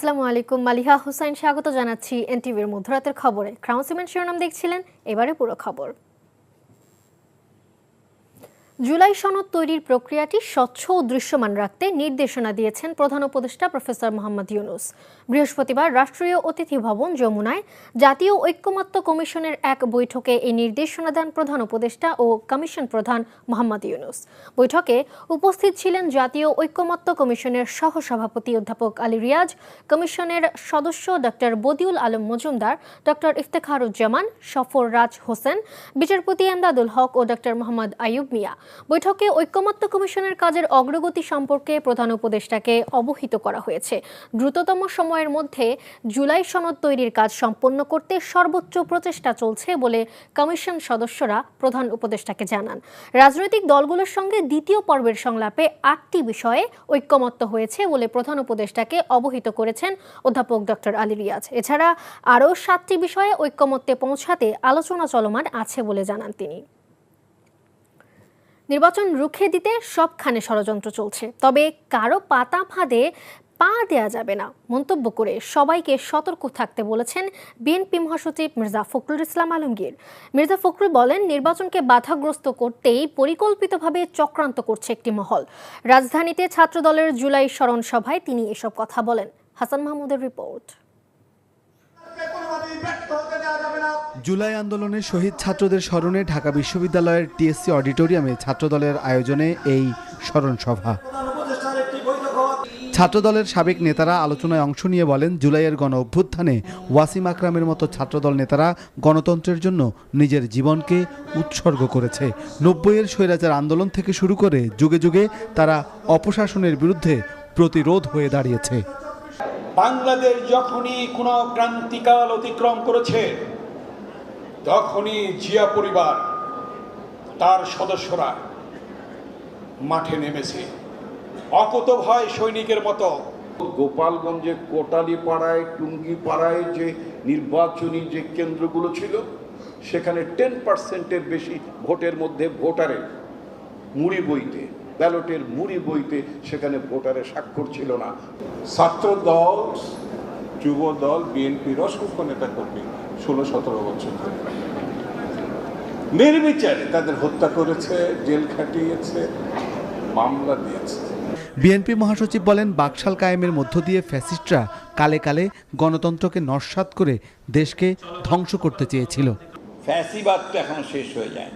আসসালামু আলাইকুম, মালিহা হোসেন স্বাগত জানাচ্ছি এনটিভির মধ্যরাতের খবরে। ক্রাউন সিমেন্ট শিরোনাম দেখছিলেন, এবারে পুরো খবর। জুলাই সনদ তৈরির প্রক্রিয়াটি স্বচ্ছ ও দৃশ্যমান রাখতে নির্দেশনা দিয়েছেন প্রধান উপদেষ্টা প্রফেসর মোহাম্মদ ইউনূস। বৃহস্পতিবার রাষ্ট্রীয় অতিথি ভবন যমুনায় জাতীয় ঐকমত্য কমিশনের এক বৈঠকে এই নির্দেশনা দেন প্রধান উপদেষ্টা ও কমিশন প্রধান মোহাম্মদ ইউনূস। বৈঠকে উপস্থিত ছিলেন জাতীয় ঐকমত্য কমিশনের সহসভাপতি অধ্যাপক আলী রিয়াজ, কমিশনের সদস্য ডক্টর বদিউল আলম মজুমদার, ডক্টর ইফতেখারুজ্জামান, সফর রাজ হোসেন, বিচারপতি এমদাদুল হক ও ডক্টর মোহাম্মদ আইয়ুব মিয়া। বৈঠকে ঐকমত্য কমিশনের কাজের অগ্রগতি সম্পর্কে প্রধান উপদেষ্টাকে অবহিত করা হয়েছে। দ্রুততম সময়ের মধ্যে জুলাই সনদ তৈরির কাজ সম্পন্ন করতে সর্বোচ্চ প্রচেষ্টা চলছে বলে কমিশন সদস্যরা প্রধান উপদেষ্টাকে জানান। রাজনৈতিক দলগুলোর সঙ্গে দ্বিতীয় পর্বের সংলাপে 8টি বিষয়ে ঐকমত্য হয়েছে বলে প্রধান উপদেষ্টাকে অবহিত করেছেন অধ্যাপক ডক্টর আলী রিয়াজ। এছাড়া আরও 7টি বিষয়ে ঐকমত্যে পৌঁছাতে আলোচনা চলমান আছে বলে জানান তিনি। নির্বাচন রুখে দিতে সবখানে ষড়যন্ত্র চলছে, তবে কারো পাতা ফাঁদে পা দেয়া যাবে না মন্তব্য করে সবাইকে সতর্ক থাকতে বলেছেন বিএনপি মহাসচিব মির্জা ফখরুল ইসলাম আলমগীর। মির্জা ফখরুল বলেন, নির্বাচনকে বাধাগ্রস্ত করতেই পরিকল্পিতভাবে চক্রান্ত করছে একটি মহল। রাজধানীতে ছাত্রদলের জুলাই স্মরণ সভায় তিনি এসব কথা বলেন। হাসান মাহমুদের রিপোর্ট। জুলাই আন্দোলনে শহীদ ছাত্রদের স্মরণে ঢাকা বিশ্ববিদ্যালয়ের টিএসসি অডিটোরিয়ামে ছাত্রদলের আয়োজনে এই স্মরণ সভা। ছাত্রদলের সাবেক নেতারা আলোচনায় অংশ নিয়ে বলেন, জুলাইয়ের গণ অভ্যুত্থানে ওয়াসিম আকরামের মতো ছাত্রদল নেতারা গণতন্ত্রের জন্য নিজের জীবনকে উৎসর্গ করেছে। 90-এর স্বৈরাচার আন্দোলন থেকে শুরু করে যুগে যুগে তারা অপশাসনের বিরুদ্ধে প্রতিরোধ হয়ে দাঁড়িয়েছে। বাংলাদেশ যখনই কোনো ক্রান্তিকাল অতিক্রম করেছে, তখনই জিয়া পরিবার তার সদস্যরা মাঠে নেমেছে অকুতোভয় সৈনিকের মতো। গোপালগঞ্জে কোটালী পাড়ায়, টুঙ্গি পাড়ায় যে নির্বাচনী যে কেন্দ্রগুলো ছিল, সেখানে 10%-এর বেশি ভোটের মধ্যে ভোটারের মুড়ি বইতে, ব্যালটের মুড়ি বইতে সেখানে ভোটারের স্বাক্ষর ছিল না। ছাত্র দল, যুব দল, বিএনপির অসংখ্য নেতা কর্মী 16-17 বছর ধরে নির্বিচারে তাদের হত্যা করেছে, জেল খাটিয়েছে, মামলা দিয়েছে। বিএনপি মহাসচিব বলেন, বাকশাল কায়েমের মধ্য দিয়ে ফ্যাসিস্টরা কালে কালে গণতন্ত্রকে নস্যাৎ করে দেশকে ধ্বংস করতে চেয়েছিল। ফ্যাসিবাদ তো এখনো শেষ হয়ে যায়।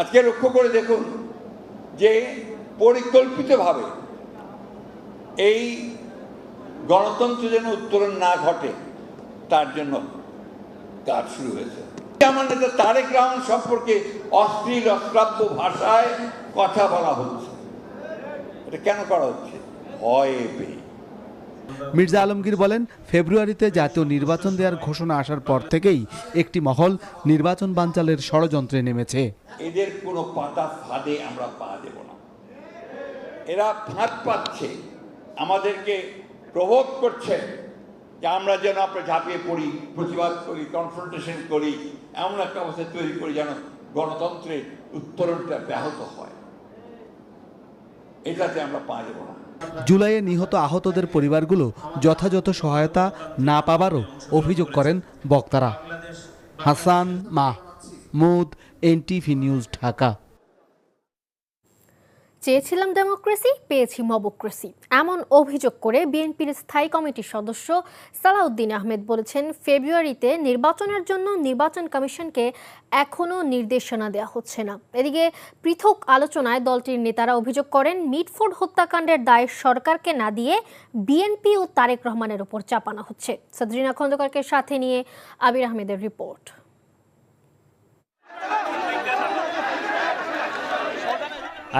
আজকে লক্ষ্য করে দেখুন যে পরিকল্পিতভাবে এই গণতন্ত্র যেন উত্তরণ না ঘটে, তার জন্য কাজ শুরু হয়েছে। আমার নেতা তারেক রহমান সম্পর্কে অশ্লীল অশ্রাব্য ভাষায় কথা বলা হচ্ছে। এটা কেন করা হচ্ছে? ভয়ে পেয়ে। মির্জা আলমগীর বলেন, ফেব্রুয়ারিতে জাতীয় নির্বাচন দেওয়ার ঘোষণা আসার পর থেকেই একটি মহল নির্বাচন বানচালের ষড়যন্ত্রে নেমেছে। এদের কোনো পাতা ফাঁদে আমরা পা দেব না। এরা ফাঁদ পাচ্ছে, আমাদেরকে প্রভোগ করছে যে আমরা যেন আমরা ঝাঁপিয়ে পড়ি, প্রতিবাদ করি, কনফ্রন্টেশন করি, এমন একটা অবস্থা তৈরি করি যেন গণতন্ত্রের উত্তরণটা ব্যাহত হয়। এটাতে আমরা পা দেব না। জুলাইয়ে নিহত আহতদের পরিবারগুলো যথাযথ সহায়তা না পাবারও অভিযোগ করেন বক্তারা। Hasan Mahmud, NTV news, Dhaka. চেয়েছিলাম ডেমোক্রেসি, পেয়েছি মবক্রেসি, এমন অভিযোগ করে বিএনপির স্থায়ী কমিটির সদস্য সালাউদ্দিন আহমেদ বলেছেন, ফেব্রুয়ারিতে নির্বাচনের জন্য নির্বাচন কমিশনকে এখনও নির্দেশনা দেওয়া হচ্ছে না। এদিকে পৃথক আলোচনায় দলটির নেতারা অভিযোগ করেন, মিটফোর্ড হত্যাকাণ্ডের দায় সরকারকে না দিয়ে বিএনপি ও তারেক রহমানের উপর চাপানো হচ্ছে। সাদরিনা খন্দকারকে সাথে নিয়ে আবির আহমেদের রিপোর্ট।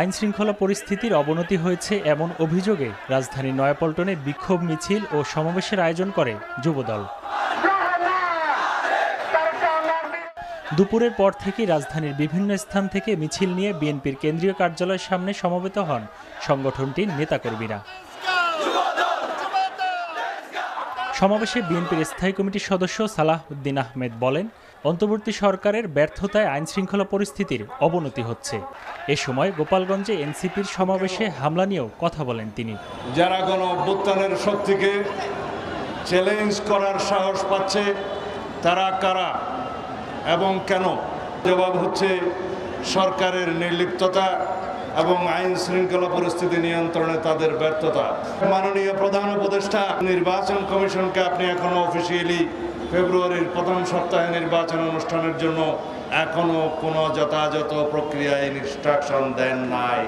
আইন শৃঙ্খলা পরিস্থিতির অবনতি হয়েছে এমন অভিযোগে রাজধানীর নয়াপল্টনে বিক্ষোভ মিছিল ও সমাবেশের আয়োজন করে যুবদল। দুপুরের পর থেকেই রাজধানীর বিভিন্ন স্থান থেকে মিছিল নিয়ে বিএনপির কেন্দ্রীয় কার্যালয়ের সামনে সমবেত হন সংগঠনটির নেতাকর্মীরা। সমাবেশে বিএনপির স্থায়ী কমিটির সদস্য সালাউদ্দিন আহমেদ বলেন, অন্তর্বর্তী সরকারের ব্যর্থতায় আইনশৃঙ্খলা পরিস্থিতির অবনতি হচ্ছে। এ সময় গোপালগঞ্জে এনসিপির সমাবেশে হামলা নিয়েও কথা বলেন তিনি। যারা গণ অভ্যুত্থানের শক্তিকে চ্যালেঞ্জ করার সাহস পাচ্ছে তারা কারা এবং কেন? জবাব হচ্ছে সরকারের নির্লিপ্ততা এবং আইন শৃঙ্খলা পরিস্থিতি নিয়ন্ত্রণে তাদের ব্যর্থতা। মাননীয় প্রধান উপদেষ্টা, নির্বাচন কমিশনকে আপনি এখনো অফিসিয়ালি ফেব্রুয়ারির প্রথম সপ্তাহে নির্বাচন অনুষ্ঠানের জন্য এখনো কোনো যথাযথ প্রক্রিয়ায় ইনস্ট্রাকশন দেন নাই।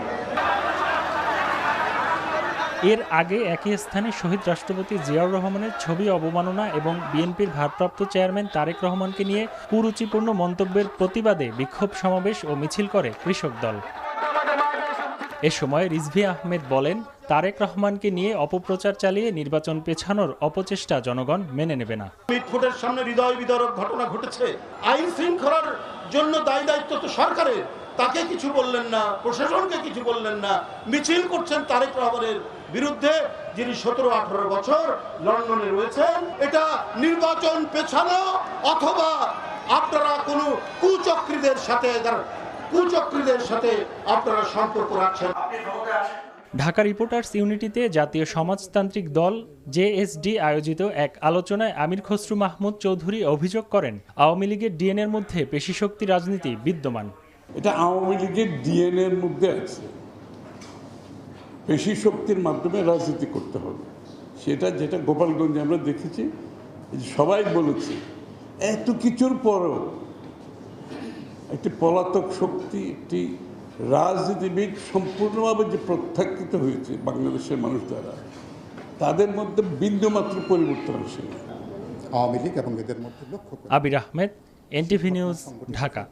এর আগে একই স্থানে শহীদ রাষ্ট্রপতি জিয়াউর রহমানের ছবি অবমাননা এবং বিএনপির ভারপ্রাপ্ত চেয়ারম্যান তারেক রহমানকে নিয়ে কুরুচিপূর্ণ মন্তব্যের প্রতিবাদে বিক্ষোভ সমাবেশ ও মিছিল করে কৃষক দল। এ সময় রিজভী আহমেদ বলেন, তারেক রহমানকে নিয়ে অপপ্রচার চালিয়ে নির্বাচন পেছানোর অপচেষ্টা জনগণ মেনে নেবে না। মিটফুটের সামনে হৃদয় বিদারক ঘটনা ঘটেছে। আইন শৃঙ্খলার জন্য দায়ী দায়িত্ব তো সরকারের, তাকে কিছু বললেন না, প্রশাসনকে কিছু বললেন না। মিছিল করছেন তারেক রহমানের বিরুদ্ধে, যিনি 17-18 বছর লন্ডনে রয়েছেন। এটা নির্বাচন পেছানো, অথবা আপনারা কোনো কুচক্রীদের সাথে আপনারা সম্পর্ক রাখছেন। ঢাকা রিপোর্টার্স ইউনিটিতে জাতীয় সমাজতান্ত্রিক দল জেএসডি আয়োজিত এক আলোচনায় আমির খসরু মাহমুদ চৌধুরী অভিযোগ করেন, আওয়ামী লীগের ডিএনএর মধ্যে পেশিশক্তি রাজনীতি বিদ্যমান। এটা আওয়ামী লীগের ডিএনএর মধ্যে আছে। পেশি শক্তির মাধ্যমে রাজনীতি করতে হবে, যেটা গোপালগঞ্জে আমরা দেখেছি। সবাই বলেছে, এত কিছুর পরও একটি পলাতক শক্তি, একটি রাজনীতিবিদ সম্পূর্ণভাবে যে প্রত্যাখ্যিত হয়েছে বাংলাদেশের মানুষ দ্বারা, তাদের মধ্যে বিন্দুমাত্র পরিবর্তন আসে আওয়ামী লীগ এবং এদের মধ্যে লক্ষ্য। আবির আহমেদ, এনটিভি নিউজ, ঢাকা।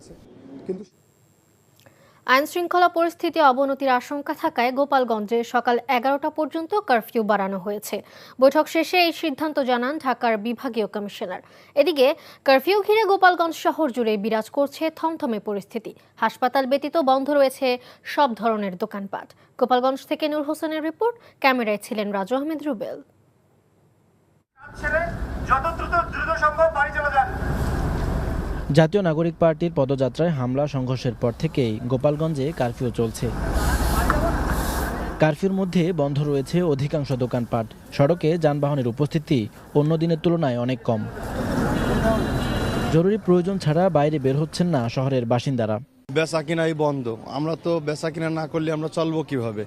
আইন শৃঙ্খলা পরিস্থিতি অবনতির আশঙ্কা থাকায় গোপালগঞ্জে সকাল 11টা পর্যন্ত কারফিউ বাড়ানো হয়েছে। বৈঠক শেষে এই সিদ্ধান্ত জানান ঢাকার বিভাগীয় কমিশনার। এদিকে কারফিউ ঘিরে গোপালগঞ্জ শহর জুড়ে বিরাজ করছে থমথমে পরিস্থিতি। হাসপাতাল ব্যতীত বন্ধ রয়েছে সব ধরনের দোকানপাট। গোপালগঞ্জ থেকে নূর হোসেনের রিপোর্ট, ক্যামেরায় ছিলেন রাজু আহমেদ রুবেল। জাতীয় নাগরিক পার্টির পদযাত্রায় হামলা সংঘর্ষের পর থেকেই গোপালগঞ্জে কারফিউ চলছে। কারফিউর মধ্যে বন্ধ রয়েছে অধিকাংশ দোকানপাট। সড়কে যানবাহনের উপস্থিতি অন্য দিনের তুলনায় অনেক কম। জরুরি প্রয়োজন ছাড়া বাইরে বের হচ্ছেন না শহরের বাসিন্দারা। বেচা কিনাই বন্ধ, আমরা তো বেচা কিনা না করলে আমরা চলবো কিভাবে?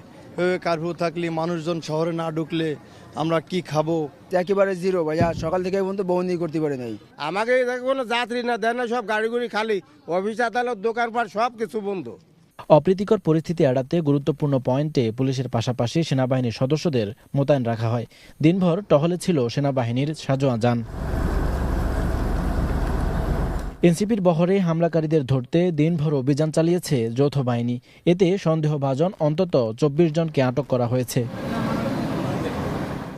কারফিউ থাকলে মানুষজন শহরে না ঢুকলে আমরা কি খাবো? একেবারে জিরো ভাইয়া, সকাল থেকে পর্যন্ত বন্দি করতে পারে নাই। আমাকে কোনো যাত্রী না দেয় না, সব গাড়িগুড়ি খালি, অফিস আদালত দোকানপাট সব কিছু বন্ধ। অপ্রীতিকর পরিস্থিতি এড়াতে গুরুত্বপূর্ণ পয়েন্টে পুলিশের পাশাপাশি সেনাবাহিনীর সদস্যদের মোতায়েন রাখা হয়। দিনভর টহলে ছিল সেনাবাহিনীর সাজোয়া যান। এনসিপির বহরে হামলাকারীদের ধরতে দিনভর অভিযান চালিয়েছে যৌথ বাহিনী। এতে সন্দেহভাজন অন্তত 24 জনকে আটক করা হয়েছে।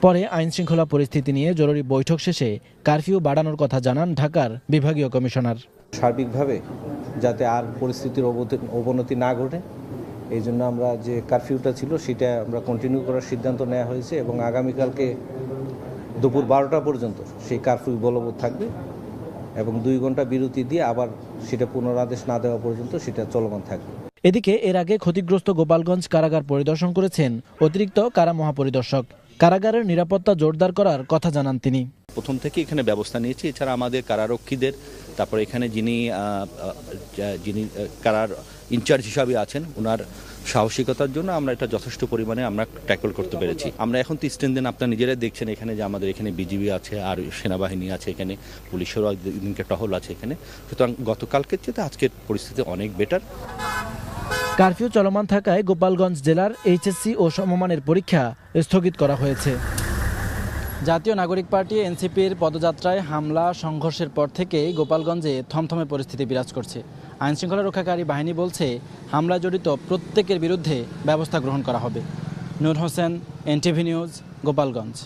পরে আইনশৃঙ্খলা পরিস্থিতি নিয়ে জরুরি বৈঠক শেষে কারফিউ বাড়ানোর কথা জানান ঢাকার বিভাগীয় কমিশনার। সার্বিকভাবে যাতে আর পরিস্থিতির অবনতি না ঘটে, এই জন্য আমরা যে কারফিউটা ছিল সেটা আমরা কন্টিনিউ করার সিদ্ধান্ত নেওয়া হয়েছে এবং আগামীকালকে দুপুর 12টা পর্যন্ত সেই কারফিউ বলবৎ থাকবে এবং 2 ঘন্টা বিরতি দিয়ে আবার সেটা পুনরাদেশ না দেওয়া পর্যন্ত সেটা চলমান থাকবে। এদিকে এর আগে ক্ষতিগ্রস্ত গোপালগঞ্জ কারাগার পরিদর্শন করেছেন অতিরিক্ত কারা মহাপরিদর্শক। কারাগারের নিরাপত্তা জোরদার করার কথা জানান তিনি। প্রথম থেকে এখানে ব্যবস্থা নিয়েছি। এছাড়া আমাদের কারারক্ষীদের, তারপরে এখানে যিনি কারার ইনচার্জ হিসাবে আছেন, ওনার সাহসিকতার জন্য আমরা এটা যথেষ্ট পরিমাণে আমরা ট্যাকল করতে পেরেছি। আমরা এখন 3 দিন আপনারা নিজেরাই দেখছেন এখানে যে আমাদের এখানে বিজিবি আছে, আর সেনাবাহিনী আছে, এখানে পুলিশেরও দিনকে টহল আছে এখানে। সুতরাং গতকালকের চেয়ে আজকের পরিস্থিতি অনেক বেটার। কারফিউ চলমান থাকায় গোপালগঞ্জ জেলার এইচএসসি ও সমমানের পরীক্ষা স্থগিত করা হয়েছে। জাতীয় নাগরিক পার্টি এনসিপির পদযাত্রায় হামলা সংঘর্ষের পর থেকেই গোপালগঞ্জে থমথমে পরিস্থিতি বিরাজ করছে। আইনশৃঙ্খলা রক্ষাকারী বাহিনী বলছে, হামলায় জড়িত প্রত্যেকের বিরুদ্ধে ব্যবস্থা গ্রহণ করা হবে। নূর হোসেন, এনটিভি নিউজ, গোপালগঞ্জ।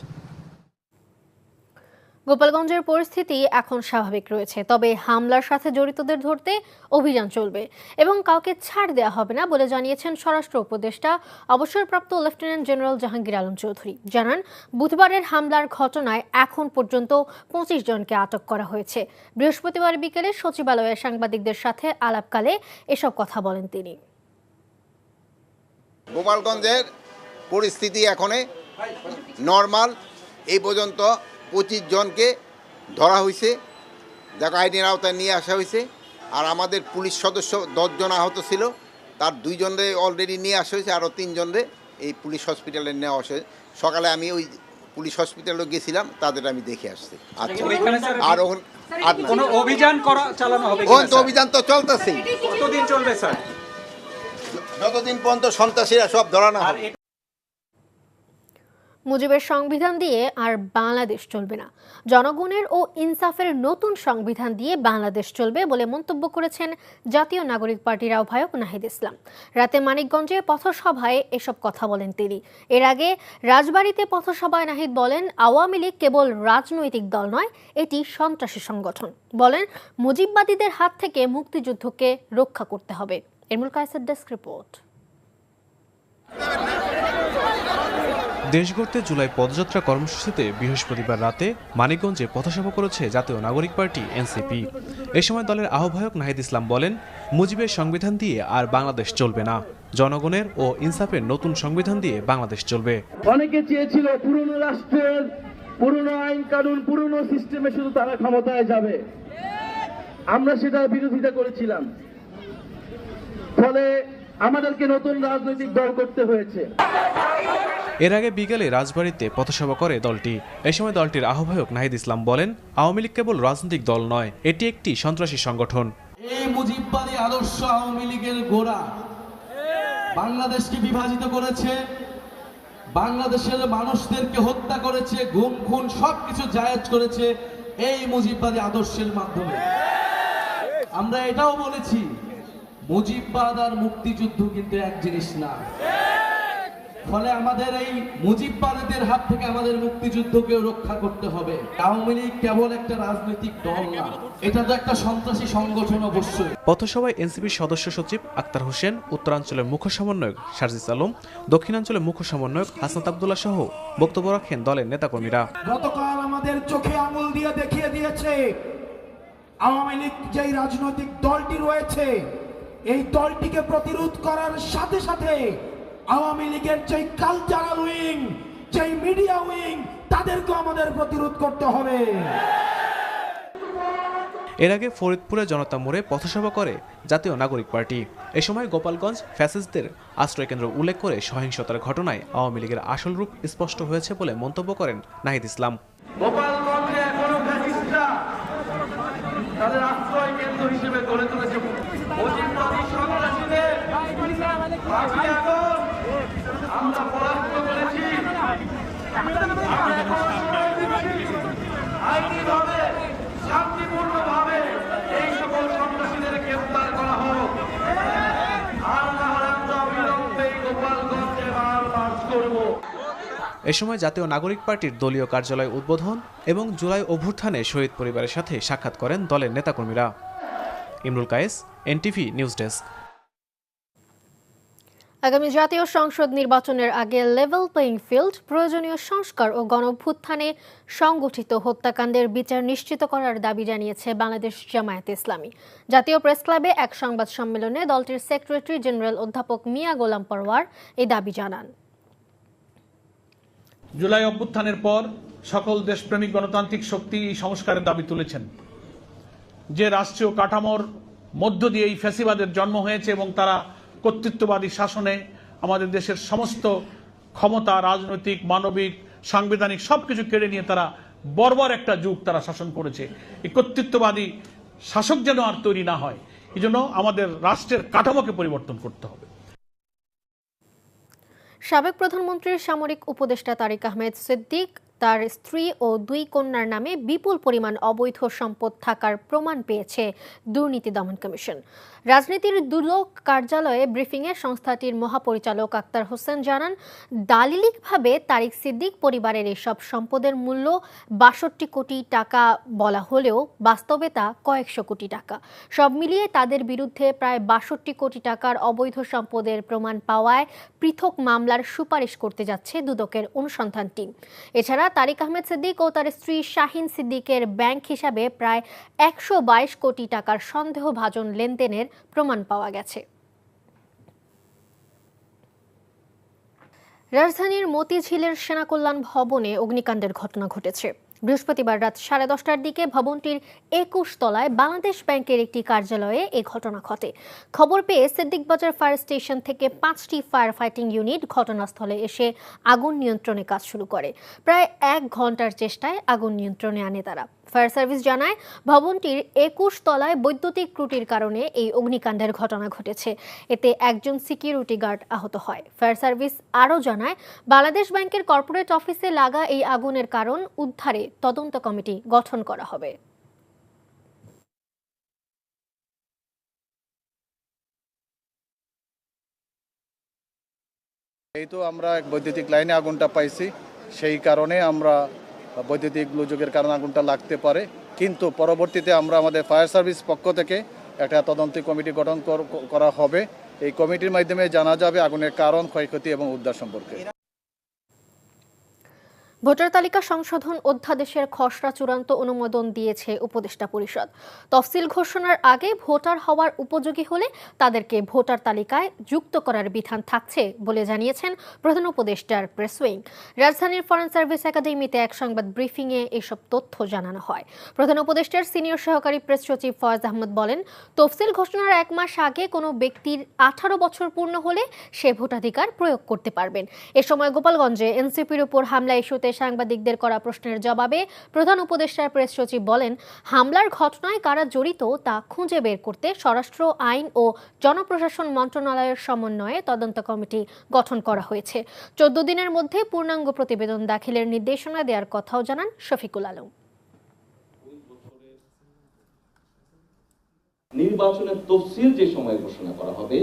গোপালগঞ্জের পরিস্থিতি এখন স্বাভাবিক রয়েছে, তবে হামলার সাথে জড়িতদের ধরতে অভিযান চলবে এবং কাউকে ছাড় দেওয়া হবে না বলে জানিয়েছেন স্বরাষ্ট্র উপদেষ্টা অবসরপ্রাপ্ত লেফটেন্যান্ট জেনারেল জাহাঙ্গীর আলম চৌধুরী। জানান, বুধবারের হামলার ঘটনায় এখন পর্যন্ত 25 জনকে আটক করা হয়েছে। বৃহস্পতিবার বিকেলে সচিবালয়ে সাংবাদিকদের সাথে আলাপকালে এসব কথা বলেন তিনি। গোপালগঞ্জের পরিস্থিতি এখন নর্মাল। এই পর্যন্ত 25 জনকে ধরা হয়েছে, যাকে আইনের আওতায় নিয়ে আসা হয়েছে। আর আমাদের পুলিশ সদস্য 10 জন আহত ছিল, তার 2 জনরে অলরেডি নিয়ে আসা হয়েছে, আরও 3 জনরে এই পুলিশ হসপিটালে নেওয়া হয়েছে। সকালে আমি ওই পুলিশ হসপিটালে গেছিলাম, তাদের আমি দেখে আসছি। আচ্ছা, আর কোনো অভিযান চালানো হবে? অভিযান তো চলতেছেই। কতদিন চলবে স্যার? যতদিন পর্যন্ত সন্ত্রাসীরা সব ধরা না হবে। মুজিবের সংবিধান দিয়ে আর বাংলাদেশ চলবে না, জনগণের ও ইনসাফের নতুন সংবিধান দিয়ে বাংলাদেশ চলবে বলে মন্তব্য করেছেন জাতীয় নাগরিক পার্টির আহ্বায়ক নাহিদ ইসলাম। রাতে মানিকগঞ্জে পথসভায় এসব কথা বলেন তিনি। এর আগে রাজবাড়ীতে পথসভায় নাহিদ বলেন, আওয়ামী লীগ কেবল রাজনৈতিক দল নয়, এটি সন্ত্রাসী সংগঠন। বলেন, মুজিববাদীদের হাত থেকে মুক্তিযুদ্ধকে রক্ষা করতে হবে। এরমুল কায়েসের ডেস্ক রিপোর্ট। দেশ গড়তে জুলাই পদযাত্রা কর্মসূচিতে বৃহস্পতিবার রাতে মানিকগঞ্জে পথসভা করেছে জাতীয় নাগরিক পার্টি এনসিপি। এ সময় দলের আহ্বায়ক নাহিদ ইসলাম বলেন, মুজিবের সংবিধান দিয়ে আর বাংলাদেশ চলবে না, জনগণের ও ইনসাফের নতুন সংবিধান দিয়ে বাংলাদেশ চলবে। অনেকে চেয়েছিল পুরনো রাষ্ট্রের পুরনো আইন কানুন পুরনো সিস্টেমে শুধু তারা ক্ষমতায় যাবে, আমরা সেটা বিরোধিতা করেছিলাম, ফলে আমাদেরকে নতুন রাজনৈতিক দল করতে হয়েছে। এর আগে বিকেলে রাজবাড়ীতে পথসভা করে দলটি। এ সময় দলটির আহ্বায়ক নাহিদ ইসলাম বলেন, আওয়ামী লীগ কেবল রাজনৈতিক দল নয়, এটি একটি সন্ত্রাসী সংগঠন। এই মুজিববাদী আদর্শ আওয়ামী লীগের গোড়া, বাংলাদেশকে বিভাজিত করেছে, বাংলাদেশের মানুষদেরকে হত্যা করেছে, গুম খুন সবকিছু জায়েজ করেছে এই মুজিববাদী আদর্শের মাধ্যমে। আমরা এটাও বলেছি, মুজিববাদ আর মুক্তিযুদ্ধ কিন্তু এক জিনিস না, ফলে আমাদের এই মুজিববাদীদের হাত থেকে আমাদের মুক্তিযুদ্ধকে রক্ষা করতে হবে। আওয়ামী লীগ কেবল একটা রাজনৈতিক দল না, এটা তো একটা সন্ত্রাসী সংগঠন অবশ্যই। পথসভায় এনসিপির সদস্য সচিব আক্তার হোসেন, উত্তরাঞ্চলের মুখ্য সমন্বয়ক সার্জিস আলম, দক্ষিণাঞ্চলের মুখ্য সমন্বয়ক হাসনাত আব্দুল্লাহ সহ বক্তব্য রাখেন দলের নেতাকর্মীরা। গতকাল আমাদের চোখে আঙুল দিয়ে দেখিয়ে দিয়েছে, আওয়ামী লীগ যেই রাজনৈতিক দলটি রয়েছে, এই দলটিকে প্রতিরোধ করার সাথে সাথে আওয়ামী লীগের যেই কালচারাল উইং, যেই মিডিয়া উইং, তাদেরকে আমাদের প্রতিরোধ করতে হবে। এর আগে ফরিদপুরে জনতা মোড়ে পথসভা করে জাতীয় নাগরিক পার্টি। এ সময় গোপালগঞ্জ ফ্যাসিস্টদের আশ্রয়কেন্দ্র উল্লেখ করে সহিংসতার ঘটনায় আওয়ামী লীগের আসল রূপ স্পষ্ট হয়েছে বলে মন্তব্য করেন নাহিদ ইসলাম। গোপালগঞ্জে এখনো ফ্যাসিস্টরা তাদের আশ্রয় কেন্দ্র হিসেবে গড়ে তুলেছে মুজিববাদী সন্ত্রাসীদের। আমরা পরাস্ত করেছি, আইনিভাবে শান্তিপূর্ণভাবে এই সকল সন্ত্রাসীদের গ্রেফতার করা হোক, আর না হলে আমরা অবিলম্বে গোপালগঞ্জে মার্চ করব। এ সময় জাতীয় নাগরিক পার্টির দলীয় কার্যালয় উদ্বোধন এবং জুলাই অভ্যুত্থানে শহীদ পরিবারের সাথে সাক্ষাৎ করেন দলের নেতাকর্মীরা। Imrul Kayes, NTV news desk. আগামী জাতীয় সংসদ নির্বাচনের আগে লেভেল প্লেইং ফিল্ড, প্রয়োজনীয় সংস্কার ও গণঅভ্যুত্থানে সংগঠিত হত্যাকাণ্ডের বিচার নিশ্চিত করার দাবি জানিয়েছে বাংলাদেশ জামায়াতে ইসলামী। জাতীয় প্রেস ক্লাবে এক সংবাদ সম্মেলনে দলটির সেক্রেটারি জেনারেল অধ্যাপক মিয়া গোলাম পরওয়ার এই দাবি জানান। জুলাই অভ্যুত্থানের পর সকল দেশপ্রেমিক গণতান্ত্রিক শক্তি এই সংস্কারের দাবি তুলেছেন। যে রাষ্ট্রীয় কাঠামোর মধ্য দিয়ে এই ফ্যাসিবাদের জন্ম হয়েছে এবং তারা কর্তৃত্ববাদী শাসনে আমাদের দেশের সমস্ত ক্ষমতা, রাজনৈতিক, মানবিক, সাংবিধানিক সবকিছু কেড়ে নিয়ে তারা বর্বর একটা যুগ তারা শাসন করেছে। এই কর্তৃত্ববাদী শাসক যেন আর তৈরি না হয়, এই জন্য আমাদের রাষ্ট্রের কাঠামোকে পরিবর্তন করতে হবে। সাবেক প্রধানমন্ত্রীর সামরিক উপদেষ্টা তারিক আহমেদ সিদ্দিক তার স্ত্রী ও 2 কন্যার নামে বিপুল পরিমাণ অবৈধ সম্পদ থাকার প্রমাণ পেয়েছে দুর্নীতি দমন কমিশন। রাজনীতির দুদক কার্যালয়ে ব্রিফিংয়ে সংস্থাটির মহাপরিচালক আক্তার হোসেন জানান, দালিলিকভাবে তারিক সিদ্দিক পরিবারের এসব সম্পদের মূল্য 62 কোটি টাকা বলা হলেও বাস্তবে তা কয়েকশো কোটি টাকা। সব মিলিয়ে তাদের বিরুদ্ধে প্রায় 62 কোটি টাকার অবৈধ সম্পদের প্রমাণ পাওয়ায় পৃথক মামলার সুপারিশ করতে যাচ্ছে দুদকের অনুসন্ধান টিম। এছাড়া তারিক আহমেদ সিদ্দিক ও তার স্ত্রী শাহিন সিদ্দিকের ব্যাংক হিসাবে প্রায় 122 কোটি টাকার সন্দেহভাজন লেনদেনের প্রমাণ পাওয়া গেছে। রাজধানীর মতিঝিলের সেনা কল্যাণ ভবনে অগ্নিকাণ্ডের ঘটনা ঘটেছে। বৃহস্পতিবার রাত 10:30টার দিকে ভবনটির 21 তলায় বাংলাদেশ ব্যাংকের একটি কার্যালয়ে এই ঘটনা ঘটে। খবর পেয়ে সিদ্দিক বাজার ফায়ার স্টেশন থেকে 5টি ফায়ার ফাইটিং ইউনিট ঘটনাস্থলে এসে আগুন নিয়ন্ত্রণে কাজ শুরু করে। প্রায় 1 ঘন্টার চেষ্টায় আগুন নিয়ন্ত্রণে আনে তারা। ফায়ার সার্ভিস জানায়, ভবনটির 21 তলায় বৈদ্যুতিক ত্রুটির কারণে এই অগ্নিকাণ্ডের ঘটনা ঘটেছে। এতে একজন সিকিউরিটি গার্ড আহত হয়। ফায়ার সার্ভিস আরও জানায়, বাংলাদেশ ব্যাংকের কর্পোরেট অফিসে লাগা এই আগুনের কারণ উদ্ধারে তদন্ত কমিটি গঠন করা হবে। এই তো আমরা বৈদ্যুতিক লাইনে আগুনটা পাইছি, সেই কারণে আমরা বৈদ্যুতিক গোলযোগের কারণে আগুনটা লাগতে পারে, কিন্তু পরবর্তীতে আমরা আমাদের ফায়ার সার্ভিস পক্ষ থেকে একটা তদন্ত কমিটি গঠন করা হবে। এই কমিটির মাধ্যমে জানা যাবে আগুনের কারণ, ক্ষয়ক্ষতি এবং উদ্ধার সম্পর্কে। ভোটার তালিকা সংশোধন অধ্যাদেশের খসড়া চূড়ান্ত অনুমোদন দিয়েছে উপদেষ্টা পরিষদ। তফসিল ঘোষণার আগে ভোটার হওয়ার উপযোগী হলে তাদেরকে ভোটার তালিকায় যুক্ত করার বিধান থাকছে বলে জানিয়েছেন প্রধান উপদেষ্টার প্রেস উইং। রাজধানীর ফরেন সার্ভিস একাডেমিতে এক সংবাদ ব্রিফিংয়ে এসব তথ্য জানানো হয়। প্রধান উপদেষ্টার সিনিয়র সহকারী প্রেস সচিব ফয়েজ আহমদ বলেন, তফসিল ঘোষণার 1 মাস আগে কোনো ব্যক্তির 18 বছর পূর্ণ হলে সে ভোটাধিকার প্রয়োগ করতে পারবেন। এ সময় গোপালগঞ্জে এনসিপির উপর হামলা ইস্যুতে সাংবাদিকদের করা প্রশ্নের জবাবে প্রধান উপদেষ্টার প্রেস সচিব বলেন, হামলার ঘটনায় কারা জড়িত তা খুঁজে বের করতে স্বরাষ্ট্র, আইন ও জনপ্রশাসন মন্ত্রণালয়ের সমন্বয়ে তদন্ত কমিটি গঠন করা হয়েছে। 14 দিনের মধ্যে পূর্ণাঙ্গ প্রতিবেদন দাখিলের নির্দেশনা দেওয়ার কথাও জানান শফিকুল আলম। নির্বাচনের তফসিল যে সময় ঘোষণা করা হবে,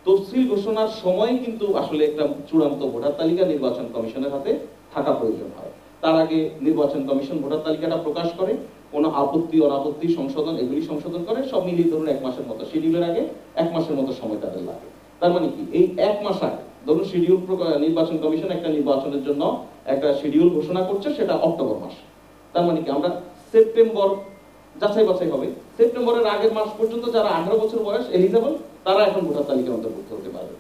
তফসিল ঘোষণার সময় কিন্তু আসলে একটা চূড়ান্ত ভোটার তালিকা নির্বাচন কমিশনের হাতে থাকা প্রয়োজন হয়। তার আগে নির্বাচন কমিশন ভোটার তালিকাটা প্রকাশ করে, কোনো আপত্তি অনাপত্তি সংশোধন এগুলি সংশোধন করে, সব মিলিয়ে ধরুন 1 মাসের মতো, শিডিউলের আগে 1 মাসের মতো সময় তাদের লাগে। তার মানে কি, এই 1 মাস আগে ধরুন শিডিউল নির্বাচন কমিশন একটা নির্বাচনের জন্য একটা শিডিউল ঘোষণা করছে, সেটা অক্টোবর মাস। তার মানে কি, আমরা সেপ্টেম্বর যাচাই বাছাই হবে, সেপ্টেম্বরের আগের মাস পর্যন্ত যারা 18 বছর বয়স এলিজেবল তারা এখন ভোটার তালিকার অন্তর্ভুক্ত হতে পারবে।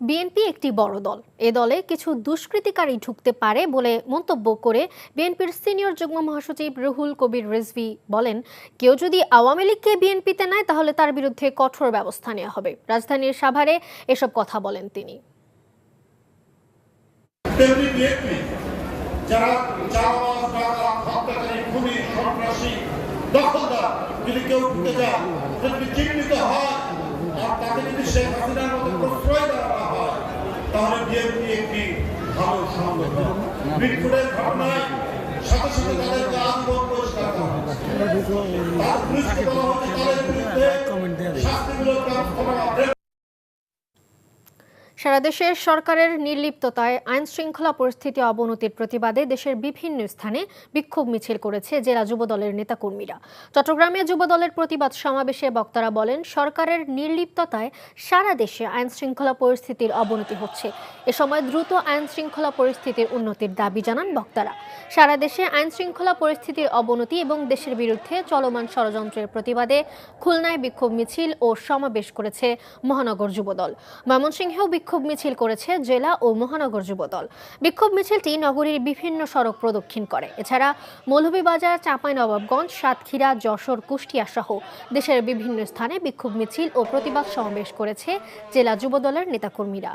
বিএনপি একটি বড় দল, এ দলে কিছু দুষ্কৃতিকারী ঢুকতে পারে বলে মন্তব্য করে বিএনপির সিনিয়র যুগ্ম মহাসচিব রুহুল কবির রিজভী বলেন, কেউ যদি আওয়ামী লীগকে বিএনপিতে নেয় তাহলে তার বিরুদ্ধে কঠোর ব্যবস্থা নেওয়া হবে। রাজধানীর সাভারে এসব কথা বলেন তিনি। তাহলে বিএনপি একটি ভালো সংগঠন। বিক্ষোভের ঘটনায় সাথে সাথে তাদেরকে আন্দোলন পরিষ্কার করা হচ্ছে, তার পুলিশকে বলা হচ্ছে তাদের বিরুদ্ধে শাস্তিমূলক ব্যবস্থা। সারা দেশে সরকারের নির্লিপ্ততায় আইন শৃঙ্খলা পরিস্থিতি অবনতির প্রতিবাদে দেশের বিভিন্ন স্থানে বিক্ষোভ মিছিল করেছে জেলা যুবদলের নেতাকর্মীরা। চট্টগ্রামে যুবদলের প্রতিবাদ সমাবেশে বক্তারা বলেন, সরকারের নির্লিপ্ততায় সারা দেশে আইন শৃঙ্খলা পরিস্থিতির অবনতি হচ্ছে। এ সময় দ্রুত আইন শৃঙ্খলা পরিস্থিতির উন্নতির দাবি জানান বক্তারা। সারা দেশে আইন শৃঙ্খলা পরিস্থিতির অবনতি এবং দেশের বিরুদ্ধে চলমান ষড়যন্ত্রের প্রতিবাদে খুলনায় বিক্ষোভ মিছিল ও সমাবেশ করেছে মহানগর যুবদল। ময়মনসিংহেও বিক্ষোভ মিছিল করেছে জেলা ও মহানগর যুবদল। বিক্ষোভ মিছিলটি নগরীর বিভিন্ন সড়ক প্রদক্ষিণ করে। এছাড়া মৌলভীবাজার, চাঁপাইনবাবগঞ্জ, সাতক্ষীরা, যশোর, কুষ্টিয়া সহ দেশের বিভিন্ন স্থানে বিক্ষোভ মিছিল ও প্রতিবাদ সমাবেশ করেছে জেলা যুবদলের নেতাকর্মীরা।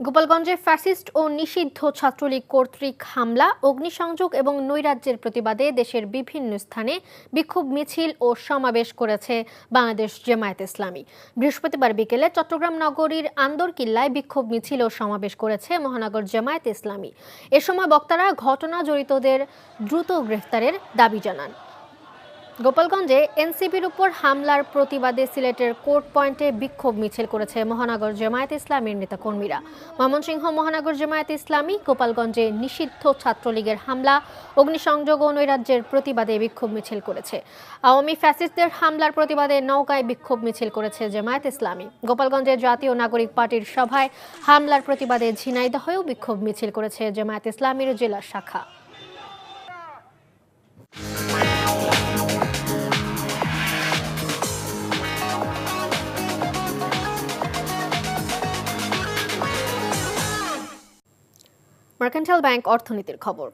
গোপালগঞ্জে ফ্যাসিস্ট ও নিষিদ্ধ ছাত্রলীগ কর্তৃক হামলা, অগ্নিসংযোগ এবং নৈরাজ্যের প্রতিবাদে দেশের বিভিন্ন স্থানে বিক্ষোভ মিছিল ও সমাবেশ করেছে বাংলাদেশ জামায়াতে ইসলামী। বৃহস্পতিবার বিকেলে চট্টগ্রাম নগরীর আন্দরকিল্লায় বিক্ষোভ মিছিল ও সমাবেশ করেছে মহানগর জামায়াতে ইসলামী। এ সময় বক্তারা ঘটনা জড়িতদের দ্রুত গ্রেফতারের দাবি জানান। গোপালগঞ্জে এনসিপির উপর হামলার প্রতিবাদে সিলেটের কোর্ট পয়েন্টে বিক্ষোভ মিছিল করেছে মহানগর জামায়াতে ইসলামীর নেতাকর্মীরা। ময়মনসিংহ মহানগর জামায়াতে ইসলামী গোপালগঞ্জে নিষিদ্ধ ছাত্রলীগের হামলা, অগ্নিসংযোগ ও নৈরাজ্যের প্রতিবাদে বিক্ষোভ মিছিল করেছে। আওয়ামী ফ্যাসিস্টদের হামলার প্রতিবাদে নওগাঁয় বিক্ষোভ মিছিল করেছে জামায়াতে ইসলামী। গোপালগঞ্জে জাতীয় নাগরিক পার্টির সভায় হামলার প্রতিবাদে ঝিনাইদহেও বিক্ষোভ মিছিল করেছে জামায়াতে ইসলামীর জেলা শাখা। মার্কেন্টাইল ব্যাংক অর্থনীতির খবর।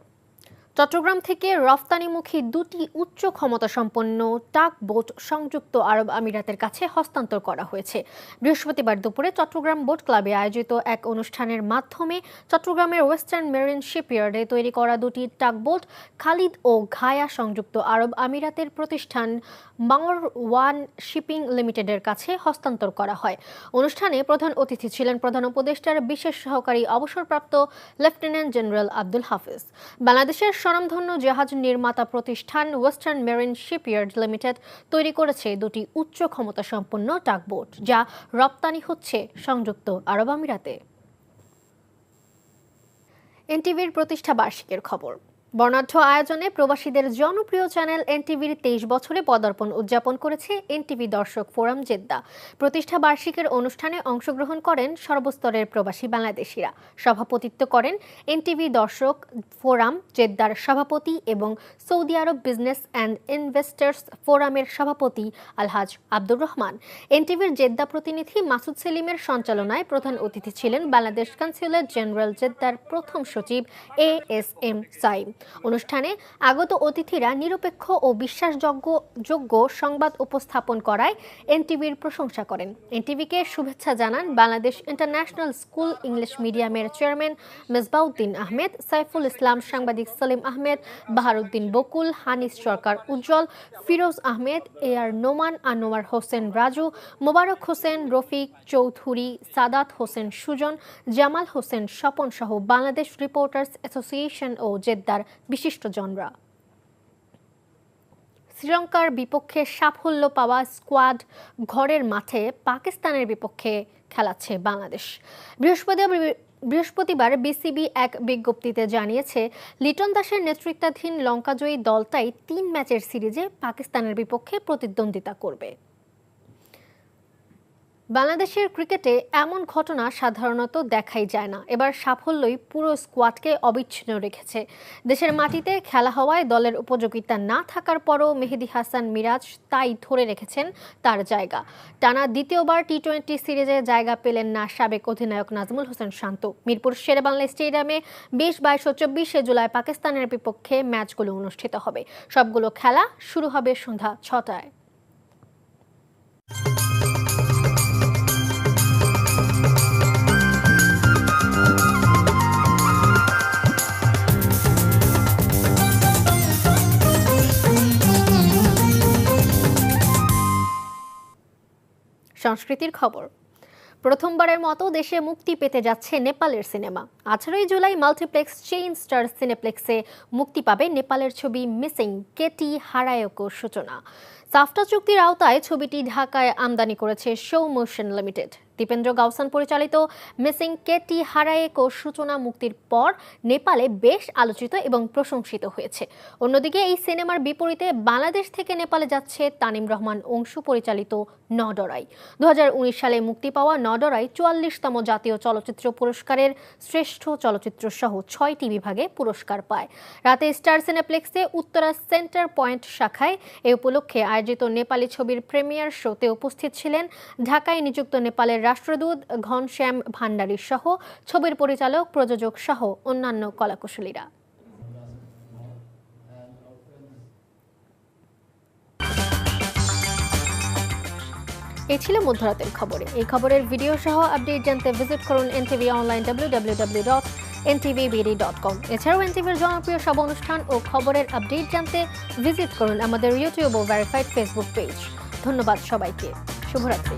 চট্টগ্রাম থেকে রফতানিমুখী দুটি উচ্চ ক্ষমতা সম্পন্ন টাগ বোট সংযুক্ত আরব আমিরাতের কাছে হস্তান্তর করা হয়েছে। বৃহস্পতিবার দুপুরে চট্টগ্রাম বোট ক্লাবে আয়োজিত এক অনুষ্ঠানের মাধ্যমে চট্টগ্রামের ওয়েস্টার্ন মেরিন শিপইয়ার্ডে তৈরি করা দুটি টাগ বোট খালিদ ও ঘায়া সংযুক্ত আরব আমিরাতের প্রতিষ্ঠান মাওর ওয়ান শিপিং লিমিটেডের কাছে হস্তান্তর করা হয়। অনুষ্ঠানে প্রধান অতিথি ছিলেন প্রধান উপদেষ্টার বিশেষ সহকারী অবসরপ্রাপ্ত লেফটেন্যান্ট জেনারেল আব্দুল হাফিজ। বাংলাদেশের স্বনামধন্য জাহাজ নির্মাতা প্রতিষ্ঠান ওয়েস্টার্ন মেরিন শিপইয়ার্ড লিমিটেড তৈরি করেছে দুটি উচ্চ ক্ষমতা সম্পন্ন টাগবোট, যা রপ্তানি হচ্ছে সংযুক্ত আরব আমিরাতে। এনটিভির প্রতিষ্ঠা বার্ষিকীর খবর। বর্ণাঢ্য আয়োজনে প্রবাসীদের জনপ্রিয় চ্যানেল এনটিভির 23 বছরে পদার্পণ উদযাপন করেছে এনটিভি দর্শক ফোরাম জেদ্দা। প্রতিষ্ঠা বার্ষিকীর অনুষ্ঠানে অংশগ্রহণ করেন সর্বস্তরের প্রবাসী বাংলাদেশিরা। সভাপতিত্ব করেন এনটিভি দর্শক ফোরাম জেদ্দার সভাপতি এবং Saudi Arab business and investors ফোরামের সভাপতি আলহাজ আব্দুর রহমান। এনটিভির জেদ্দা প্রতিনিধি মাসুদ সেলিমের সঞ্চালনায় প্রধান অতিথি ছিলেন বাংলাদেশ কনস্যুলেট জেনারেল জেদ্দার প্রথম সচিব এএসএম সাইম। অনুষ্ঠানে আগত অতিথিরা নিরপেক্ষ ও বিশ্বাসযোগ্য সংবাদ উপস্থাপন করায় এনটিভির প্রশংসা করেন। এনটিভিকে শুভেচ্ছা জানান বাংলাদেশ ইন্টারন্যাশনাল স্কুল ইংলিশ মিডিয়ামের চেয়ারম্যান মেজবাউদ্দিন আহমেদ, সাইফুল ইসলাম, সাংবাদিক সলিম আহমেদ, বাহারুদ্দিন বকুল, হানিস সরকার উজ্জ্বল, ফিরোজ আহমেদ, এআর নোমান, আনোয়ার হোসেন রাজু, মোবারক হোসেন, রফিক চৌধুরী, সাদাত হোসেন সুজন, জামাল হোসেন স্বপন সহ বাংলাদেশ রিপোর্টার্স অ্যাসোসিয়েশন ও জেদ্দার বিশিষ্টজনরা। শ্রীলঙ্কার বিপক্ষে সাফল্য পাওয়া স্কোয়াড ঘরের মাঠে পাকিস্তানের বিপক্ষে খেলাচ্ছে বাংলাদেশ। বৃহস্পতিবার বিসিবি এক বিজ্ঞপ্তিতে জানিয়েছে, লিটন দাসের নেতৃত্বাধীন লঙ্কাজয়ী দলটাই 3 ম্যাচের সিরিজে পাকিস্তানের বিপক্ষে প্রতিদ্বন্দ্বিতা করবে। বাংলাদেশের ক্রিকেটে এমন ঘটনা সাধারণত দেখাই যায় না। এবার সাফল্যই পুরো স্কোয়াডকে অবিচ্ছিন্ন রেখেছে। দেশের মাটিতে খেলা হওয়ায় দলের উপযোগিতা না থাকার পরও মেহেদী হাসান মিরাজ তাই ধরে রেখেছেন তার জায়গা। টানা দ্বিতীয়বার টি-20 সিরিজে জায়গা পেলেন না সাবেক অধিনায়ক নাজমুল হোসেন শান্ত। মিরপুর শেরেবাংলা স্টেডিয়ামে 20, 22 ও 24 জুলাই পাকিস্তানের বিপক্ষে ম্যাচগুলো অনুষ্ঠিত হবে। সবগুলো খেলা শুরু হবে সন্ধ্যা 6টায়। সংস্কৃতির খবর। প্রথমবারের মতো দেশে মুক্তি পেতে যাচ্ছে নেপালের সিনেমা। 18 জুলাই মাল্টিপ্লেক্স চেইন স্টার সিনেপ্লেক্সে মুক্তি পাবে নেপালের ছবি মিসিং কেটি হারায়কোর সূচনা। সাফটা চুক্তির আওতায় ছবিটি ঢাকায় আমদানি করেছে শো মোশন লিমিটেড। দীপেন্দ্র গাউসান পরিচালিত মিসিং কেটি হারায়েকো সূচনা মুক্তির পর নেপালে বেশ আলোচিত এবং প্রশংসিত হয়েছে। অন্যদিকে এই সিনেমার বিপরীতে বাংলাদেশ থেকে নেপালে যাচ্ছে তানিম রহমান অংশু পরিচালিত নডরাই। 2019 সালে মুক্তি পাওয়া নডরাই 44তম জাতীয় চলচ্চিত্র পুরস্কারের শ্রেষ্ঠ চলচ্চিত্র সহ 6টি বিভাগে পুরস্কার পায়। রাতে স্টার সিনেপ্লেক্সে উত্তরা সেন্টার পয়েন্ট শাখায় এ উপলক্ষে আয়োজিত নেপালি ছবির প্রিমিয়ার শোতে উপস্থিত ছিলেন ঢাকায় নিযুক্ত নেপালের রাষ্ট্রদূত ঘনশ্যাম ভান্ডারী সহ ছবির পরিচালক, প্রযোজক সহ অন্যান্য কলাকুশলীরা। এই ছিল মধ্যরাতের খবরে। এই খবরের ভিডিও সহ আপডেট জানতে ভিজিট করুন NTV অনলাইন www.ntvbd.com। এছাড়াও NTVর জনপ্রিয় সব অনুষ্ঠান ও খবরের আপডেট জানতে ভিজিট করুন আমাদের ইউটিউব ও ভেরিফাইড ফেসবুক পেজ। ধন্যবাদ সবাইকে। শুভরাত্রি।